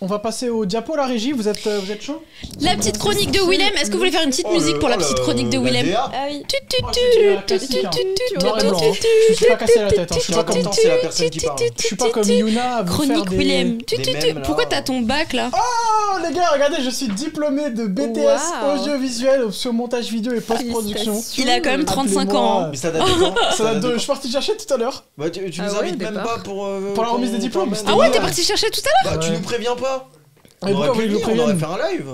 On va passer au diapo, la régie, vous êtes chaud? La petite chronique de Willem. Est-ce que vous voulez faire une petite musique pour la petite chronique de Willem? Ah oui. Je suis pas cassé la tête. Je suis pas comme c'est la personne qui parle. Je suis pas comme Yuna à vous faire Chronique des... Willem. Pourquoi là. t'as ton bac là? Oh les gars, regardez, je suis diplômé de BTS audiovisuel sur montage vidéo et post-production. Il a quand même 35 ans. Mais ça date de quand? Ça date de... Je suis parti chercher tout à l'heure. Bah tu nous invites même pas pour la remise des diplômes. Ah ouais, t'es parti chercher tout à l'heure? Bah tu nous préviens pas. Et pourquoi vous voulez que je vous On aurait prévienne? fait un live.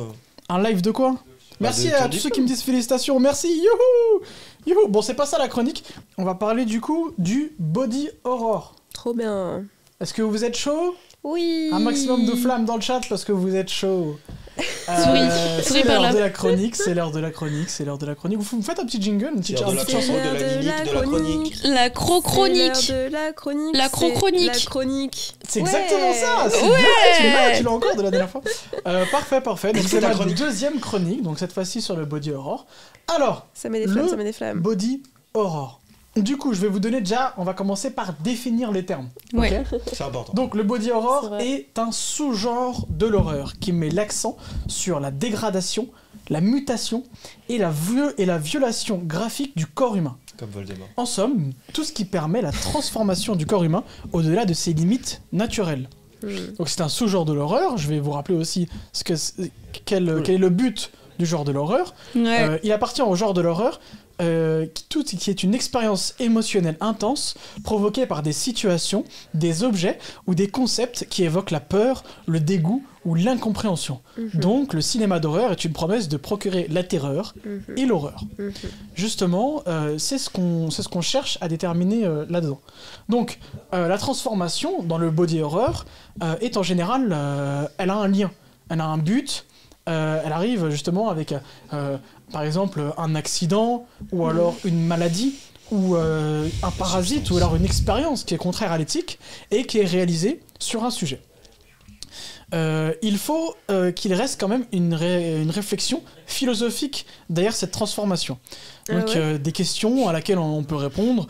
Un live de quoi? Merci à tous ceux qui me disent félicitations, merci, youhou. Youhou. Bon, c'est pas ça la chronique. On va parler du coup du body horror. Trop bien. Est-ce que vous êtes chaud? Oui. Un maximum de flammes dans le chat parce que vous êtes chaud. Souris par là. C'est l'heure de la chronique, c'est l'heure de la chronique, c'est l'heure de la chronique. Vous me faites un petit jingle, une petite de la chanson, de la mimique, de la chronique. La chronique. De la chronique. La chronique. La chronique. C'est exactement ça. C'est ouais. Bien, tu l'as encore de la dernière fois. Parfait. Donc c'est la deuxième chronique, donc cette fois-ci sur le body horror. Alors, ça met des flammes, ça met des flammes. Body horror. Du coup, je vais vous donner déjà, on va commencer par définir les termes. Ouais. Okay, c'est important. Donc, le body horror est un sous-genre de l'horreur qui met l'accent sur la dégradation, la mutation et la violation graphique du corps humain. Comme Voldemort. En somme, tout ce qui permet la transformation du corps humain au-delà de ses limites naturelles. Donc, c'est un sous-genre de l'horreur. Je vais vous rappeler aussi quel est le but du genre de l'horreur. Ouais. Il appartient au genre de l'horreur qui est une expérience émotionnelle intense provoquée par des situations, des objets ou des concepts qui évoquent la peur, le dégoût ou l'incompréhension. Donc le cinéma d'horreur est une promesse de procurer la terreur et l'horreur. Justement, c'est ce qu'on cherche à déterminer là-dedans. Donc la transformation dans le body horror est en général, elle a un lien, elle a un but. Elle arrive justement avec, par exemple, un accident, ou alors une maladie, ou un parasite, ou alors une expérience qui est contraire à l'éthique, et qui est réalisée sur un sujet. Il faut qu'il reste quand même une réflexion philosophique derrière cette transformation. Donc des questions à laquelle on peut répondre.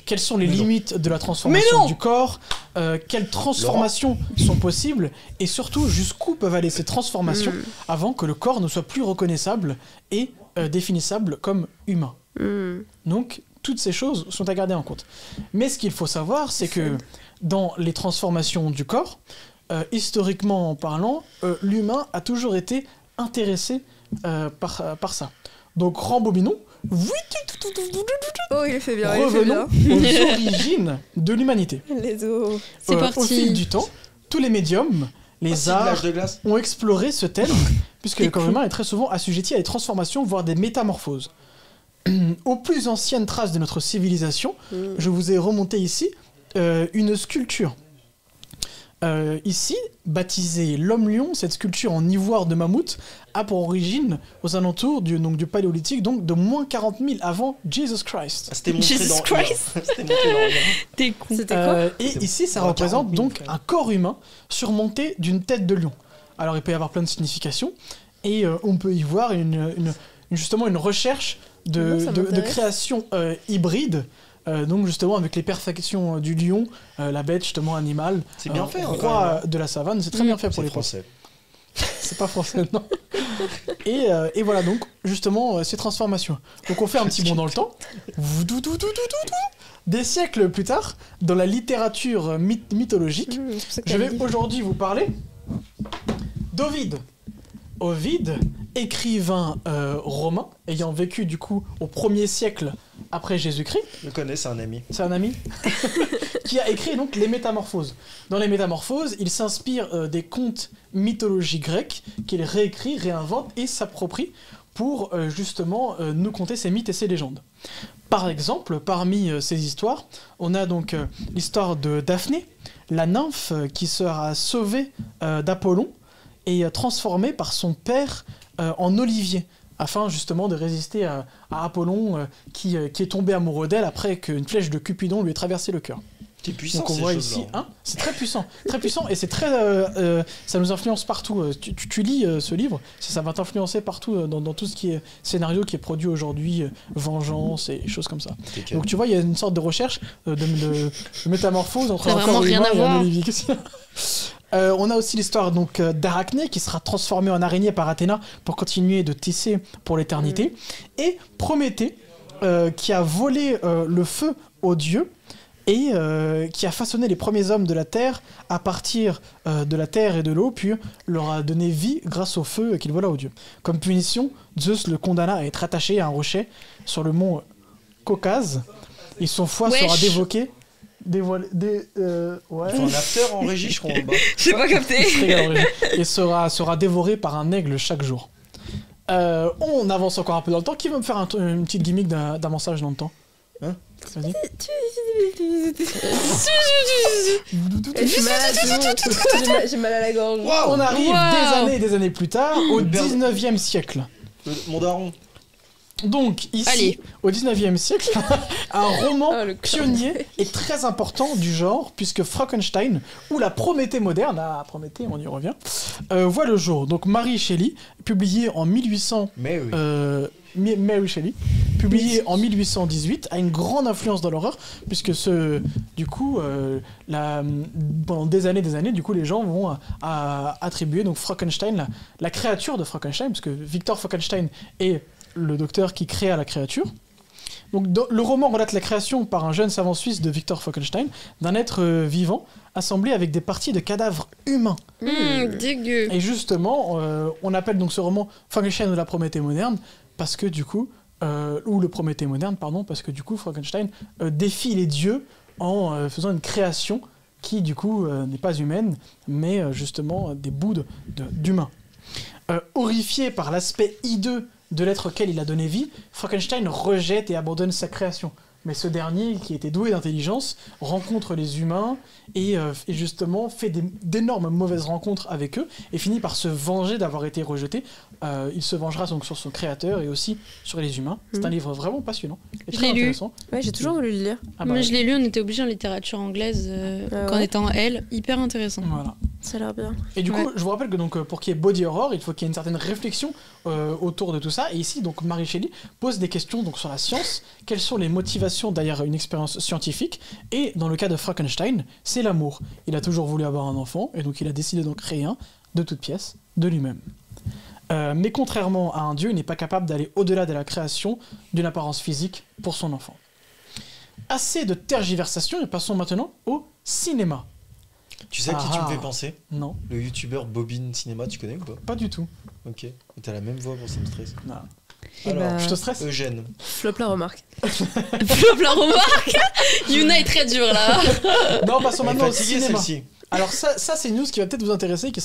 Quelles sont les limites de la transformation du corps? Quelles transformations sont possibles? Et surtout, jusqu'où peuvent aller ces transformations avant que le corps ne soit plus reconnaissable et définissable comme humain? Donc, toutes ces choses sont à garder en compte. Mais ce qu'il faut savoir, c'est que dans les transformations du corps, historiquement parlant, l'humain a toujours été intéressé par ça. Donc, rembobinons. Oh, il fait bien. Revenons aux origines de l'humanité. Les os. C'est parti. Au fil du temps, tous les médiums, les arts ont exploré ce thème, puisque le corps humain est très souvent assujetti à des transformations, voire des métamorphoses. Aux plus anciennes traces de notre civilisation, je vous ai remonté ici une sculpture. Ici, baptisée l'homme-lion, cette sculpture en ivoire de mammouth a pour origine aux alentours du paléolithique, donc de moins 40 000 avant Jesus Christ. C'était montré Jesus dans Christ. T'es con. C'était quoi Et ici, ça représente donc un corps humain surmonté d'une tête de lion. Alors, il peut y avoir plein de significations, et on peut y voir justement une recherche de création hybride. Donc justement avec les perfections du lion, la bête justement animal, c'est bien fait, roi de la savane, c'est très bien fait pour les Français. C'est pas français, non. Et voilà donc justement ces transformations. Donc on fait un petit bond dans le temps. Des siècles plus tard, dans la littérature mythologique, je vais aujourd'hui vous parler d'Ovide. Ovide, écrivain romain, ayant vécu du coup au 1er siècle après Jésus-Christ. Je le connais, c'est un ami. C'est un ami qui a écrit donc les Métamorphoses. Dans les Métamorphoses, il s'inspire des contes mythologiques grecs qu'il réécrit, réinvente et s'approprie pour justement nous conter ces mythes et ces légendes. Par exemple, parmi ces histoires, on a donc l'histoire de Daphné, la nymphe qui sera sauvée d'Apollon et transformée par son père en olivier, afin justement de résister à Apollon qui est tombé amoureux d'elle après qu'une flèche de Cupidon lui ait traversé le cœur. C'est puissant. Donc on voit ici, c'est très puissant, et c'est très, ça nous influence partout. Tu lis ce livre, ça va t'influencer partout dans tout ce qui est scénario qui est produit aujourd'hui, vengeance et choses comme ça. Donc tu vois, il y a une sorte de recherche de métamorphose entre un corps humain et un olivier. On a aussi l'histoire donc d'Arachné qui sera transformée en araignée par Athéna pour continuer de tisser pour l'éternité. Et Prométhée qui a volé le feu aux dieux et qui a façonné les premiers hommes de la terre à partir de la terre et de l'eau, puis leur a donné vie grâce au feu qu'il vola aux dieux. Comme punition, Zeus le condamna à être attaché à un rocher sur le mont Caucase, et son foie sera dévoqué. Ouais. Enfin, un after en régie, je crois, en bas. J'ai pas capté. Et sera dévoré par un aigle chaque jour. On avance encore un peu dans le temps. Qui veut me faire une petite gimmick d'avancage dans le temps? Hein? Vas-y. J'ai mal à la gorge. Waouh. On arrive des années et des années plus tard, au 19e siècle. Mon daron. Donc, ici, au 19e siècle, un roman pionnier et très important du genre, puisque Frankenstein, ou la Prométhée moderne, Prométhée, on y revient, voit le jour. Donc, Mary Shelley, publié en 1800... Mary Shelley, publié en 1818, a une grande influence dans l'horreur, puisque pendant des années, du coup, les gens vont attribuer donc Frankenstein, la créature de Frankenstein, parce que Victor Frankenstein est le docteur qui créa la créature. Donc, le roman relate la création par un jeune savant suisse de Victor Frankenstein d'un être vivant assemblé avec des parties de cadavres humains. Dégueu. Et justement, on appelle donc ce roman Frankenstein ou la Prométhée moderne parce que du coup, ou le Prométhée moderne, pardon, parce que du coup Frankenstein défie les dieux en faisant une création qui du coup n'est pas humaine, mais justement des bouts d'humains. Horrifié par l'aspect hideux de l'être auquel il a donné vie, Frankenstein rejette et abandonne sa création. Mais ce dernier, qui était doué d'intelligence, rencontre les humains et justement fait d'énormes mauvaises rencontres avec eux et finit par se venger d'avoir été rejeté. Il se vengera donc sur son créateur et aussi sur les humains. C'est un livre vraiment passionnant et très intéressant. Ouais, j'ai toujours voulu le lire. Moi, je l'ai lu, on était obligé en littérature anglaise quand on était en L. Hyper intéressant. Voilà. Ça a l'air bien. Et du coup, je vous rappelle que donc, pour qu'il y ait body horror, il faut qu'il y ait une certaine réflexion autour de tout ça. Et ici, donc, Mary Shelley pose des questions donc, sur la science. Quelles sont les motivations derrière une expérience scientifique? Et dans le cas de Frankenstein, c'est l'amour. Il a toujours voulu avoir un enfant, et donc il a décidé d'en créer un, de toute pièce, de lui-même. Mais contrairement à un dieu, il n'est pas capable d'aller au-delà de la création d'une apparence physique pour son enfant. Assez de tergiversation, et passons maintenant au cinéma. Tu sais à qui tu me fais penser? Non. Le youtubeur Bobine Cinéma, tu connais ou pas? Pas du tout. Ok. T'as la même voix pour ça me stresse. Non. Alors, je te stresse. Eugène. Flop la remarque. Flop la remarque. Yuna est très dure là. Non, passons maintenant au fatiguée, cinéma. celle-ci. Alors ça c'est une news qui va peut-être vous intéresser, qui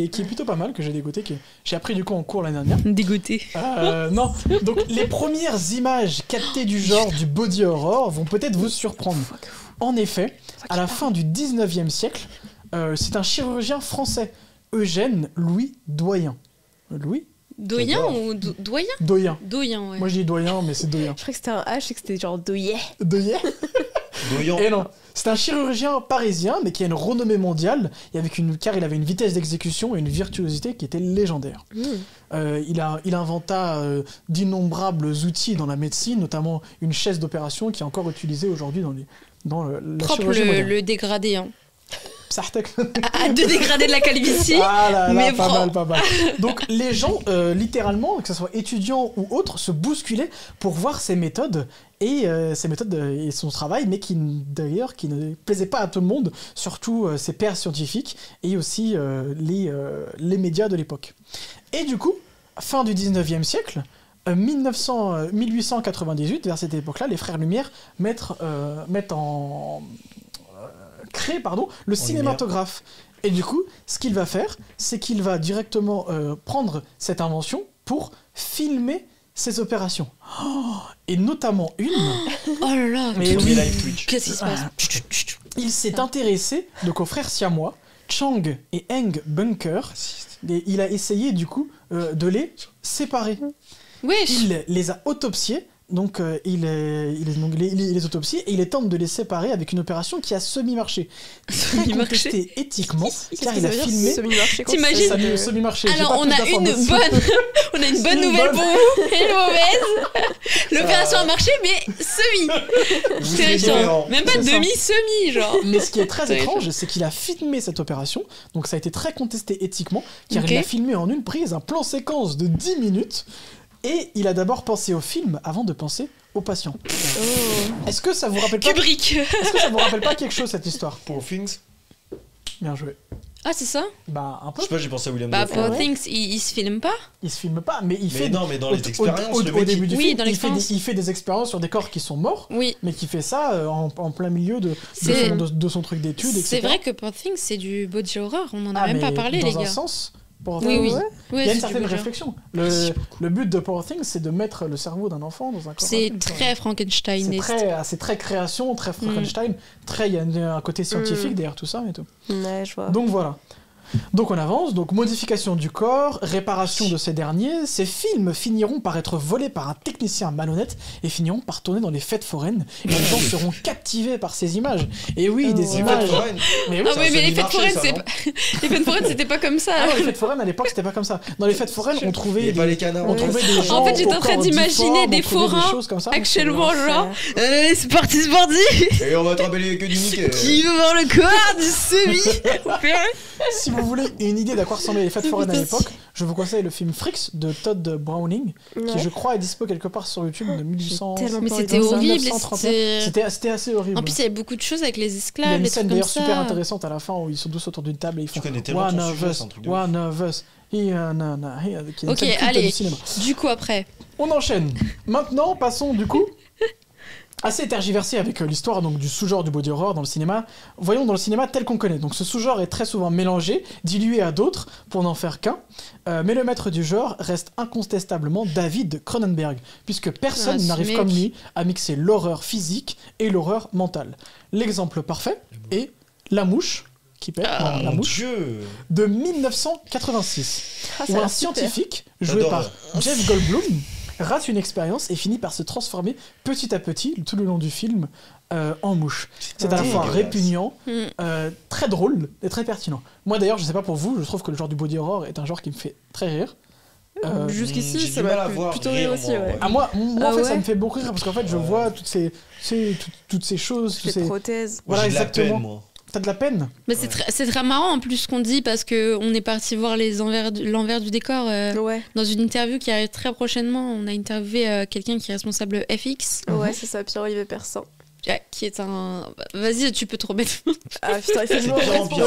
est plutôt pas mal, que j'ai dégoté, que j'ai appris du coup en cours l'année dernière. Dégoûté. Non, donc les premières images captées du genre du body horror vont peut-être vous surprendre. En effet, à la fin du 19e siècle, c'est un chirurgien français, Eugène Louis Doyen. Louis Doyen ou doyen? Doyen. Doyen, ouais. Moi je dis Doyen, mais c'est Doyen. Je croyais que c'était un H et que c'était genre Doyen. Doyen. Doyen. Et non, c'est un chirurgien parisien, mais qui a une renommée mondiale, car il avait une vitesse d'exécution et une virtuosité qui était légendaire. Il inventa d'innombrables outils dans la médecine, notamment une chaise d'opération qui est encore utilisée aujourd'hui dans la chirurgie moderne. Le dégradé, hein. De dégrader de la calvitie. Ah là là, mais pas mal. Donc les gens, littéralement, que ce soit étudiants ou autres, se bousculaient pour voir ses méthodes et son travail, mais qui ne plaisait pas à tout le monde, surtout ses pairs scientifiques et aussi les médias de l'époque. Et du coup, fin du 19e siècle, 1898, vers cette époque-là, les frères Lumière crée le cinématographe. Et du coup, ce qu'il va faire, c'est qu'il va directement prendre cette invention pour filmer ses opérations. Et notamment une... Oh là là, mais oui, live Twitch. Qu'est-ce qui se passe? Il s'est intéressé donc aux frères siamois, Chang et Eng Bunker, et il a essayé du coup de les séparer. Wesh. Il les a autopsiés Donc il les autopsie et il tente de les séparer avec une opération qui a semi-marché. Très contesté éthiquement, car il a filmé... Semi-marché. T'imagines Semi-marché. Alors on a une bonne nouvelle pour vous et une mauvaise. L'opération a marché, mais semi. Terrifiant. Même pas C'est ça. demi-semi, genre. Mais ce qui est très C'est étrange, c'est qu'il a filmé cette opération, donc ça a été très contesté éthiquement, car Ok. il a filmé en une prise un plan séquence de 10 minutes, et il a d'abord pensé au film avant de penser au patient. Est-ce que ça vous rappelle pas Kubrick. Est-ce que ça vous rappelle pas quelque chose cette histoire? Poor Things. Bien joué. Ah, c'est ça? Bah un Je peu. sais pas, j'ai pensé à William Bah, Dafoe. Poor Things, il se filme pas? Il se filme pas, mais il fait. Mais non, mais dans au- les expériences, au le mec, début du Oui, film, dans il fait, l'expérience. il fait des expériences sur des corps qui sont morts, Oui. mais qui fait ça en plein milieu de C'est- son truc d'études, etc. C'est vrai que Poor Things, c'est du body horror. On en a Ah, même pas mais parlé, dans les un gars. sens, pour Oui, oui. il Ouais, y a une c'est du certaine body horror. réflexion. Le but de Poor Things, c'est de mettre le cerveau d'un enfant dans un corps. C'est adulte. très Frankensteiniste. C'est très création, très Frankenstein, très il y a un côté scientifique derrière tout ça et tout. Ouais, je vois. Donc voilà. Donc on avance, donc modification du corps, réparation de ces derniers, ces films finiront par être volés par un technicien malhonnête et finiront par tourner dans les fêtes foraines. Et les gens seront captivés par ces images. Et oui, des Les images. fêtes foraines. Mais oui, Ah C'est oui, un mais les fêtes semi-marché, foraines, ça, c'est non pas... les fêtes foraines, c'était pas comme ça. Ah non, les fêtes foraines à l'époque c'était pas comme ça. Dans les fêtes foraines on Il y trouvait a pas les canards. on trouvait des gens En fait, j'étais en au train corps d'imaginer difforme, des on trouvait forains choses comme ça. Actuellement, genre, Ouais. c'est parti, c'est parti. Et on va attraper que du Mickey. Qui veut voir le corps du semi? Si vous voulez une idée d'à quoi ressemblaient les fêtes foraines à l'époque, je vous conseille le film Fricks de Todd Browning, qui je crois est dispo quelque part sur YouTube de 1800. tellement Mais pas c'était envie de horrible. 1931. C'était assez horrible. En plus, il y avait beaucoup de choses avec les Il y a esclaves, une les scène trucs comme d'ailleurs ça. super intéressante à la fin où ils sont tous autour d'une table et ils font Tu connais tellement One ton of sujet, us, c'est un truc de One of us, here, na, na, here, qui est une Ok, scène culte allez. du cinéma. Du coup, après. On enchaîne. Maintenant, passons du coup assez tergiversé avec l'histoire donc du sous-genre du body horror dans le cinéma. Voyons dans le cinéma tel qu'on connaît. Donc ce sous-genre est très souvent mélangé, dilué à d'autres pour n'en faire qu'un. Mais le maître du genre reste incontestablement David Cronenberg, puisque personne Ah, ce n'arrive mec. comme lui à mixer l'horreur physique et l'horreur mentale. L'exemple parfait est La Mouche, qui pète, Ah, La Mon Mouche, Dieu. de 1986, Ah, ça où a un l'air super. scientifique, joué J'adore, par Jeff Goldblum, rate une expérience et finit par se transformer petit à petit, tout le long du film, en mouche. C'est à la fois Dégueulasse. répugnant, Mm. très drôle et très pertinent. Moi d'ailleurs, je sais pas pour vous, je trouve que le genre du body horror est un genre qui me fait très rire. Jusqu'ici, j'ai ça du mal à m'a voir plutôt rire, rire aussi, moi, ouais. ouais. Ah, moi Ah en fait, ouais ça me fait beaucoup rire parce qu'en fait, je Ouais. vois toutes ces choses, tous Les ces... prothèses. Voilà, J'ai de la exactement. peine, moi. T'as de la peine? Mais c'est très marrant en plus ce qu'on dit parce que on est parti voir l'envers du décor Ouais, dans une interview qui arrive très prochainement. On a interviewé quelqu'un qui est responsable FX, ouais, c'est ça, Pierre-Olivier Persan. qui est un. Vas-y, tu peux te remettre. Ah putain, il fait C'est le de pire en pire.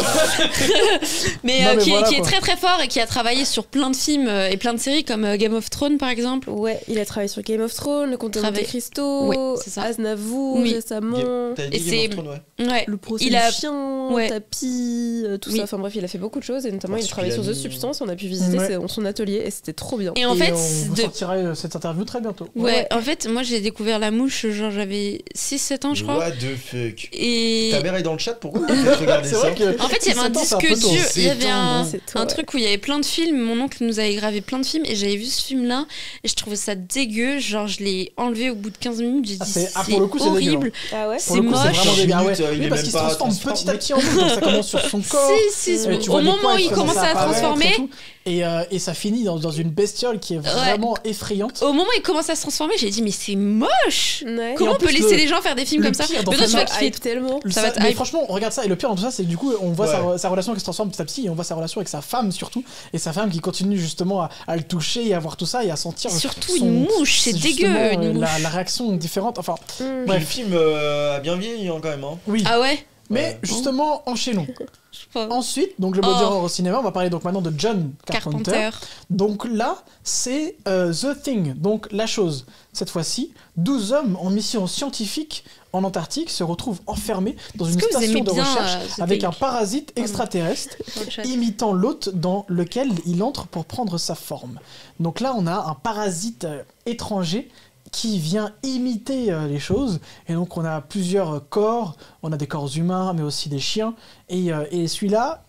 Mais, Non, mais qui, voilà, qui est quoi. très très fort et qui a travaillé sur plein de films et plein de séries comme Game of Thrones par exemple. Ouais, il a travaillé sur Game of Thrones, Le Comte de Monte Travaillé- Cristo, Ouais, c'est ça. Aznavour Oui. récemment, T'as Et dit c'est- Game of Thrones, ouais. Ouais. Le procès Il du a- chien, Ouais. Tapis, tout Oui. ça. Enfin bref, il a fait beaucoup de choses et notamment il a travaillé sur The Marsupilami. Substance. On a pu visiter Ouais. son atelier et c'était trop bien. Et en fait, on vous de- sortira cette interview très bientôt. ouais, en fait, moi j'ai découvert La Mouche, genre j'avais 6-7 ans je crois. What the fuck. Et Ta mère est dans le chat, pourquoi tu fais regarder C'est ça vrai que... en fait, il y avait un 17 ans, c'est un disque peu tôt. dur. Il y C'est avait tôt, un, C'est tout, un ouais. truc où il y avait plein de films. Mon oncle nous avait gravé plein de films et j'avais vu ce film-là et je trouvais ça dégueu. Genre, je l'ai enlevé au bout de 15 minutes. J'ai Ah, dit, c'est- ah, c'est pour le coup, c'est dégueu, horrible. Ah ouais Pour le coup, C'est c'est moche. vraiment dégueu. Ah ouais. Il est Oui, parce même qu'il se pas transforme transformé. petit à petit en mouche, donc ça commence sur son corps. Si, si, Tu au vois les moment poils où qui il commence à apparaître et transformer, tout. Et ça finit dans une bestiole qui est vraiment effrayante. au moment où il commence à se transformer, j'ai dit, mais c'est moche! Ouais. Comment en on peut plus, laisser le- les gens faire des films le comme ça? pire dans Benoît, tu Femme vas à kiffer. Hype tellement. Ça va être Mais hype. franchement, regarde ça. Et le pire dans tout ça, c'est que du coup, on voit Ouais. sa relation qui se transforme petit à petit et on voit sa relation avec sa femme surtout. Et sa femme qui continue justement à le toucher et à voir tout ça et à sentir. Surtout son- une mouche, c'est justement, dégueu, une la mouche. réaction différente. Enfin, Mm. Puis Bref. le film a bien vieilli hein, quand même. Hein. oui. Ah ouais? Mais Ouais. justement, enchaînons. Je sais pas. Ensuite, donc le body Oh. horror au cinéma, on va parler donc maintenant de John Carpenter. Carpenter. Donc là, c'est The Thing, donc la chose. Cette fois-ci, 12 hommes en mission scientifique en Antarctique se retrouvent enfermés dans une Est-ce que vous station aimez de bien recherche The avec Thing un parasite extraterrestre Dans le chat. imitant l'hôte dans lequel il entre pour prendre sa forme. Donc là, on a un parasite étranger qui vient imiter les choses. Et donc, on a plusieurs corps. On a des corps humains, mais aussi des chiens. Et celui-là,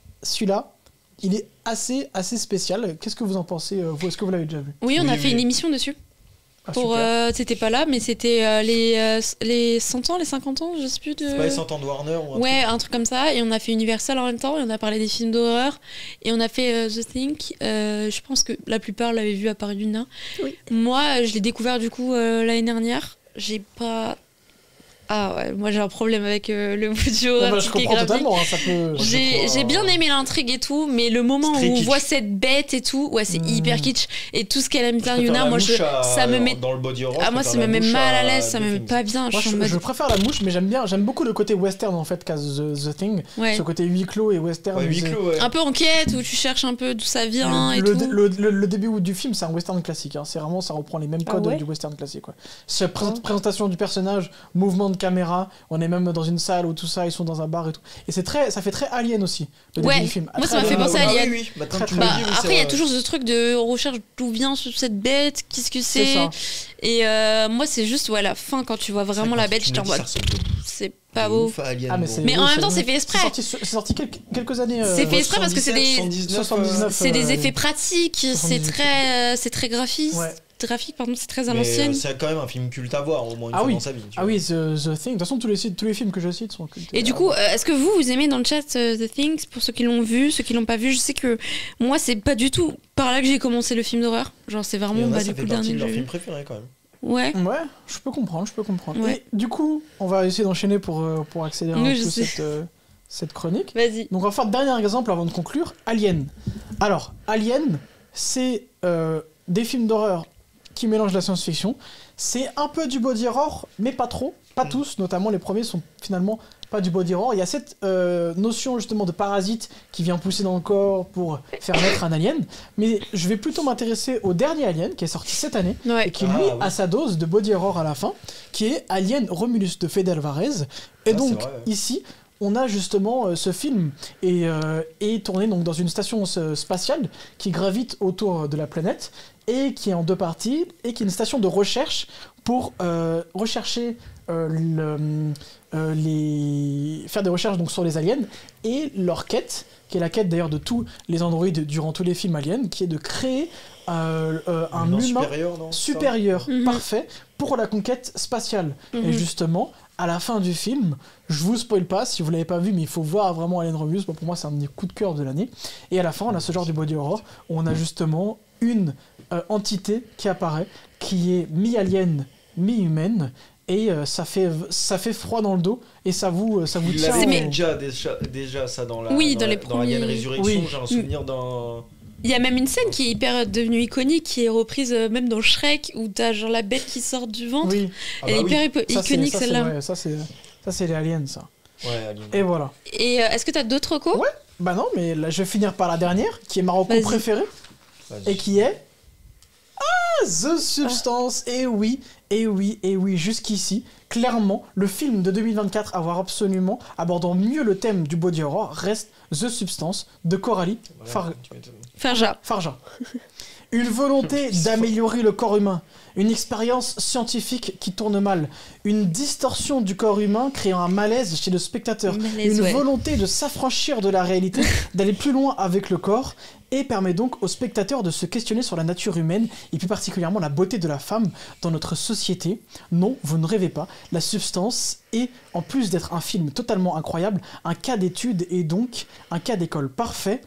il est assez spécial. Qu'est-ce que vous en pensez, vous? Est-ce que vous l'avez déjà vu? Oui, on a Oui, fait oui. une émission dessus. Ah, pour super. t'étais pas là, mais c'était les 100 ans, les 50 ans, je sais plus de. C'est pas les 100 ans de Warner ou un Ouais, un truc comme ça. Et on a fait Universal en même temps. Et on a parlé des films d'horreur. Et on a fait The Thing. Je pense que la plupart l'avaient vu à part Luna. Oui. Moi, je l'ai découvert du coup l'année dernière. J'ai pas. Ah ouais, moi j'ai un problème avec le bout du horreur. Je comprends totalement, hein, ça peut... J'ai bien aimé l'intrigue et tout, mais le moment où on voit cette bête et tout, ouais, c'est hyper kitsch. Et tout ce qu'elle aime bien, Yuna, moi ça me met. Dans le body horror, moi ça me met mal à l'aise, ça me met pas bien. Moi, je préfère la mouche, mais j'aime beaucoup le côté western en fait qu'a The Thing. Ouais. Ce côté huis clos et western. Ouais, huis clos, ouais. Un peu enquête où tu cherches un peu d'où ça vient et tout. Le début du film, c'est un western classique. Hein. C'est vraiment, ça reprend les mêmes codes du western classique. Ouais. C'est présentation du personnage, mouvement de caméra. On est même dans une salle où tout ça, ils sont dans un bar et tout. Et ça fait très Alien aussi, le début du film. Moi ça m'a fait penser à Alien. Oui. Après, il y a toujours ce truc de on recherche d'où vient cette bête, qu'est-ce que c'est. Et moi, c'est juste la fin, quand tu vois vraiment la bête, je t'en vois. C'est pas beau. Mais en même temps, c'est fait exprès. C'est sorti quelques années. C'est fait exprès parce que c'est des effets pratiques, c'est très graphique. Ouais. C'est très à l'ancienne. C'est quand même un film culte à voir au moins une fois dans sa vie. Ah oui, The Thing. De toute façon, tous les films que je cite sont cultes. Et du coup, est-ce que vous aimez dans le chat The Thing, pour ceux qui l'ont vu, ceux qui l'ont pas vu? Je sais que moi, c'est pas du tout par là que j'ai commencé le film d'horreur. Genre, c'est vraiment du coup le dernier que j'ai vu. C'est leur film préféré quand même. Ouais, je peux comprendre. Ouais. Et du coup, on va essayer d'enchaîner pour accélérer un peu cette chronique. Vas-y. Donc on va faire le dernier exemple avant de conclure. Alien. Alors, Alien, c'est des films d'horreur qui mélangent la science-fiction. C'est un peu du body horror, mais pas trop. Pas tous, notamment les premiers sont finalement pas du body horror. Il y a cette notion justement de parasite qui vient pousser dans le corps pour faire naître un alien. Mais je vais plutôt m'intéresser au dernier Alien qui est sorti cette année et qui lui a sa dose de body horror à la fin, qui est Alien Romulus de Fede Alvarez. Et donc ici, on a justement ce film est tourné donc dans une station spatiale qui gravite autour de la planète et qui est en deux parties et qui est une station de recherche pour rechercher faire des recherches donc sur les aliens et leur quête, qui est la quête d'ailleurs de tous les androïdes durant tous les films aliens, qui est de créer un humain supérieur parfait pour la conquête spatiale. Et justement, à la fin du film, je vous spoil pas si vous l'avez pas vu, mais il faut voir vraiment Alien Romulus. Pour moi, c'est un des coups de cœur de l'année. Et à la fin, on a ce genre de body horror où on a justement une entité qui apparaît, qui est mi-alien, mi-humaine. Et ça fait froid dans le dos et ça vous tient. Il déjà ça dans Alien Résurrection, j'ai un souvenir d'un. Il y a même une scène qui est hyper devenue iconique, qui est reprise même dans Shrek, où t'as genre la bête qui sort du ventre. Oui. Elle est hyper iconique celle-là. Ça c'est les aliens ça. Ouais, aliens. Et voilà. Et est-ce que t'as d'autres recos? Ouais. Bah non, mais là je vais finir par la dernière, qui est ma reco préférée, et qui est The Substance. Et oui, jusqu'ici, clairement, le film de 2024 à voir absolument, abordant mieux le thème du body horror, reste The Substance de Coralie Farja. Une volonté d'améliorer le corps humain, une expérience scientifique qui tourne mal, une distorsion du corps humain créant un malaise chez le spectateur, volonté de s'affranchir de la réalité, d'aller plus loin avec le corps, et permet donc au spectateur de se questionner sur la nature humaine et plus particulièrement la beauté de la femme dans notre société. Non, vous ne rêvez pas, La Substance est, en plus d'être un film totalement incroyable, un cas d'étude et donc un cas d'école parfait,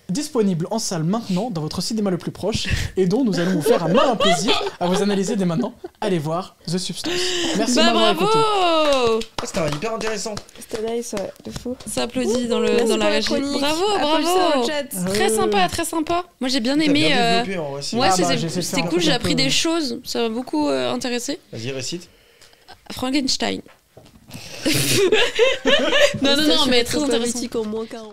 disponible en salle maintenant dans votre cinéma le plus proche et dont nous allons vous faire un malin plaisir à vous analyser dès maintenant. Allez voir The Substance. Merci de m'avoir écouté. C'était hyper intéressant. C'était nice, ouais, de fou. Ça applaudit dans la régie. Bravo. Très sympa. Moi j'ai bien aimé. C'était cool, j'ai appris des choses. Ça m'a beaucoup intéressé. Vas-y, récite. Frankenstein. non, mais très intéressant. En moins 40.